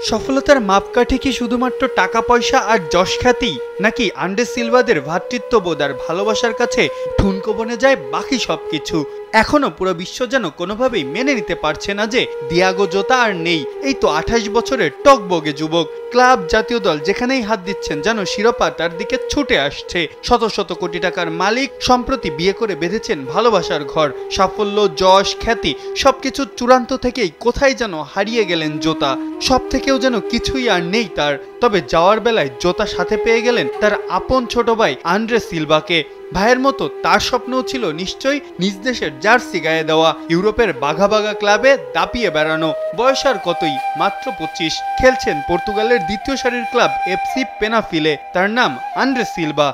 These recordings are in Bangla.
সফলতার মাপকাঠি কি শুধুমাত্র টাকা পয়সা আর যশ খ্যাতি, নাকি আন্দ্রে সিলভাদের ভ্রাতৃত্ববোধ আর ভালোবাসার কাছে ঠুনকো বনে যায় বাকি সবকিছু? এখনো পুরো বিশ্ব যেন কোনোভাবেই মেনে নিতে পারছে না যে দিয়াগো জোতা আর নেই। এই তো 28 বছরের টকবগে যুবক, ক্লাব জাতীয় দল যেখানেই হাত দিচ্ছেন যেন শিরোপা তার দিকে ছুটে আসছে। শত শত কোটি টাকার মালিক, সম্প্রতি বিয়ে করে বেঁধেছেন ভালোবাসার ঘর। সাফল্য, যশ, খ্যাতি সবকিছু চূড়ান্ত থেকেই কোথায় যেন হারিয়ে গেলেন জোতা। সব থেকেও যেন কিছুই আর নেই তার। তবে যাওয়ার বেলায় জোতা সাথে পেয়ে গেলেন তার আপন ছোট ভাই আন্দ্রে সিলভাকে। ভাইয়ের মতো তার স্বপ্নও ছিল নিশ্চয়ই নিজ দেশের জার্সি গায়ে দেওয়া, ইউরোপের বাঘা বাঘা ক্লাবে দাপিয়ে বেড়ানো। বয়স আর কতই, মাত্র 25। খেলছেন পর্তুগালের দ্বিতীয় সারির ক্লাব এফসি পেনাফিলে। তার নাম আন্দ্রে সিলভা।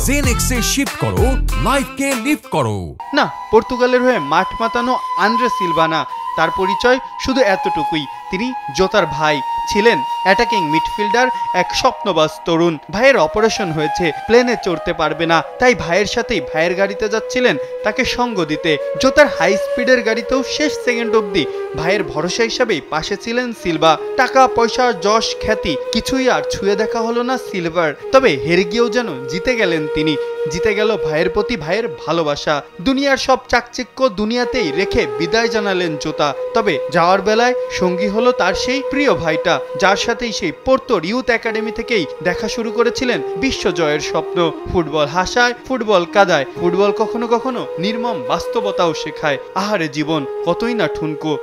জেনেক্সে শিফট করো, লাইফকে লিফট করো। না, পর্তুগালের হয়ে মাঠ মাতানো আন্দ্রে সিলভা না, তার পরিচয় শুধু এতটুকুই, তিনি জোতার ভাই। ছিলেন অ্যাটাকিং মিডফিল্ডার, এক স্বপ্নবাজ তরুণ। ভাইয়ের অপারেশন হয়েছে, প্লেনে চড়তে পারবে না, তাই ভাইয়ের সাথেই ভাইয়ের গাড়িতে যাচ্ছিলেন তাকে সঙ্গ দিতে। জোতার হাই স্পিডের গাড়িতেও শেষ সেকেন্ড অবধি ভাইয়ের ভরসা হিসাবেই পাশে ছিলেন সিলভা। টাকা পয়সা, যশ, খ্যাতি কিছুই আর ছুঁয়ে দেখা হলো না সিলভার। তবে হেরে গিয়েও যেন জিতে গেলেন তিনি। জিতে গেল ভাইয়ের প্রতি ভাইয়ের ভালোবাসা। দুনিয়ার সব চাকচিক্য দুনিয়াতেই রেখে বিদায় জানালেন জোতা। তবে যাওয়ার বেলায় সঙ্গী হলো তার সেই প্রিয় ভাইটা, যার সাথেই সেই পোর্তোর ইউথ একাডেমি থেকেই দেখা শুরু করেছিলেন বিশ্বজয়ের স্বপ্ন। ফুটবল হাসায়, ফুটবল কাঁদায়, ফুটবল কখনো কখনো নির্মম বাস্তবতাও শেখায়। আহারে জীবন কতই না ঠুনকো।